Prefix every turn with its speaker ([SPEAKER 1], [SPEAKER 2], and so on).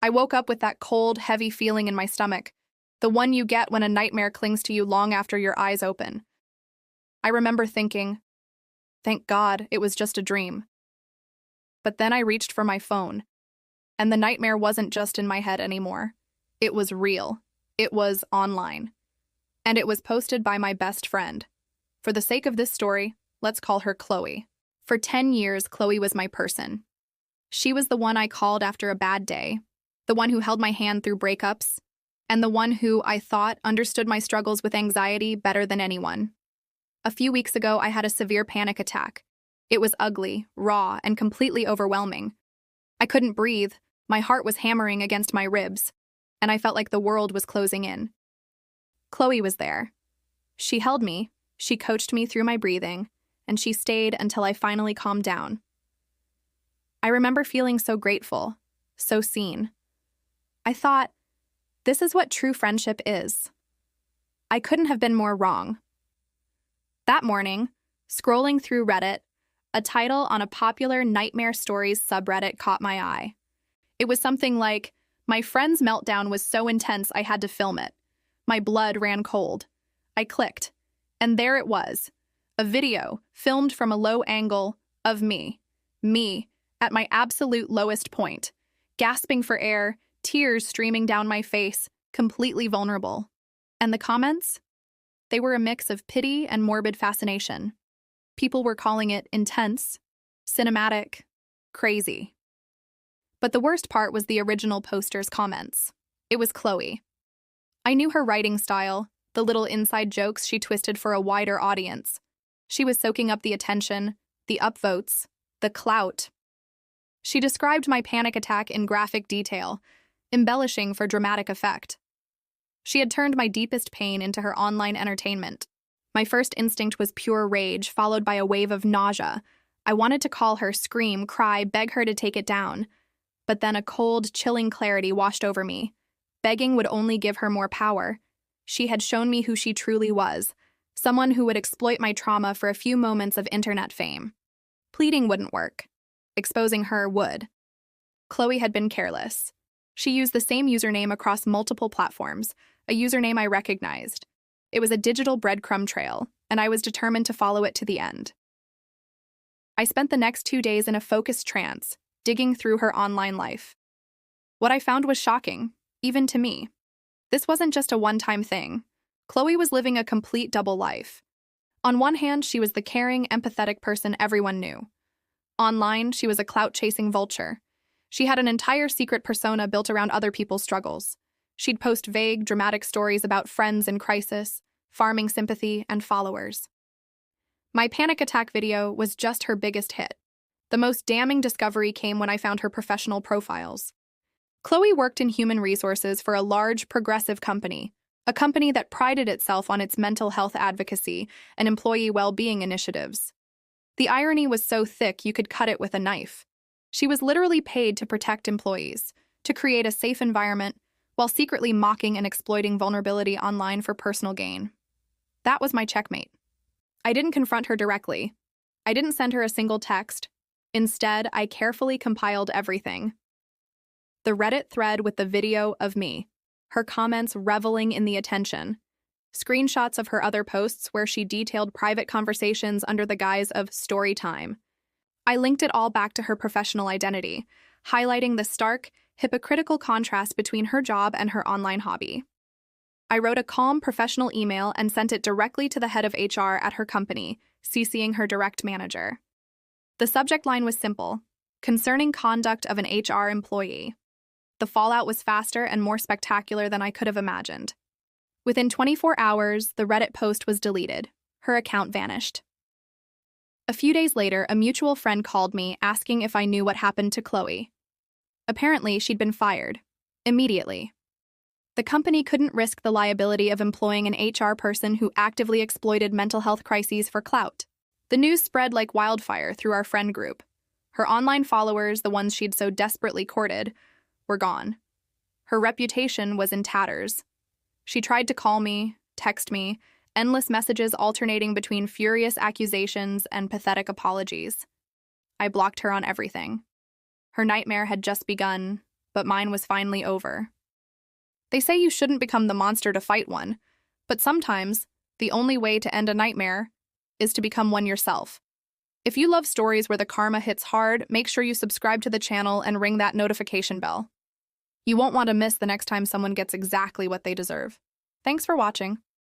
[SPEAKER 1] I woke up with that cold, heavy feeling in my stomach, the one you get when a nightmare clings to you long after your eyes open. I remember thinking, thank God, it was just a dream. But then I reached for my phone, and the nightmare wasn't just in my head anymore. It was real. It was online. And it was posted by my best friend. For the sake of this story, let's call her Chloe. For 10 years, Chloe was my person. She was the one I called after a bad day, the one who held my hand through breakups, and the one who, I thought, understood my struggles with anxiety better than anyone. A few weeks ago, I had a severe panic attack. It was ugly, raw, and completely overwhelming. I couldn't breathe, my heart was hammering against my ribs, and I felt like the world was closing in. Chloe was there. She held me, she coached me through my breathing, and she stayed until I finally calmed down. I remember feeling so grateful, so seen. I thought, this is what true friendship is. I couldn't have been more wrong. That morning, scrolling through Reddit, a title on a popular Nightmare Stories subreddit caught my eye. It was something like, "My friend's meltdown was so intense I had to film it. My blood ran cold." I clicked, and there it was, a video filmed from a low angle of me, at my absolute lowest point, gasping for air, tears streaming down my face, completely vulnerable. And the comments? They were a mix of pity and morbid fascination. People were calling it intense, cinematic, crazy. But the worst part was the original poster's comments. It was Chloe. I knew her writing style, the little inside jokes she twisted for a wider audience. She was soaking up the attention, the upvotes, the clout. She described my panic attack in graphic detail, embellishing for dramatic effect. She had turned my deepest pain into her online entertainment. My first instinct was pure rage, followed by a wave of nausea. I wanted to call her, scream, cry, beg her to take it down. But then a cold, chilling clarity washed over me. Begging would only give her more power. She had shown me who she truly was, someone who would exploit my trauma for a few moments of internet fame. Pleading wouldn't work. Exposing her would. Chloe had been careless. She used the same username across multiple platforms, a username I recognized. It was a digital breadcrumb trail, and I was determined to follow it to the end. I spent the next 2 days in a focused trance, digging through her online life. What I found was shocking, even to me. This wasn't just a one-time thing. Chloe was living a complete double life. On one hand, she was the caring, empathetic person everyone knew. Online, she was a clout-chasing vulture. She had an entire secret persona built around other people's struggles. She'd post vague, dramatic stories about friends in crisis, farming sympathy, and followers. My panic attack video was just her biggest hit. The most damning discovery came when I found her professional profiles. Chloe worked in human resources for a large, progressive company, a company that prided itself on its mental health advocacy and employee well-being initiatives. The irony was so thick you could cut it with a knife. She was literally paid to protect employees, to create a safe environment, while secretly mocking and exploiting vulnerability online for personal gain. That was my checkmate. I didn't confront her directly. I didn't send her a single text. Instead, I carefully compiled everything. The Reddit thread with the video of me, her comments reveling in the attention, screenshots of her other posts where she detailed private conversations under the guise of Storytime. I linked it all back to her professional identity, highlighting the stark, hypocritical contrast between her job and her online hobby. I wrote a calm, professional email and sent it directly to the head of HR at her company, CCing her direct manager. The subject line was simple: concerning conduct of an HR employee. The fallout was faster and more spectacular than I could have imagined. Within 24 hours, the Reddit post was deleted. Her account vanished. A few days later, a mutual friend called me asking if I knew what happened to Chloe. Apparently, she'd been fired. Immediately. The company couldn't risk the liability of employing an HR person who actively exploited mental health crises for clout. The news spread like wildfire through our friend group. Her online followers, the ones she'd so desperately courted, were gone. Her reputation was in tatters. She tried to call me, text me, endless messages alternating between furious accusations and pathetic apologies. I blocked her on everything. Her nightmare had just begun, but mine was finally over. They say you shouldn't become the monster to fight one, but sometimes the only way to end a nightmare is to become one yourself. If you love stories where the karma hits hard, make sure you subscribe to the channel and ring that notification bell. You won't want to miss the next time someone gets exactly what they deserve. Thanks for watching.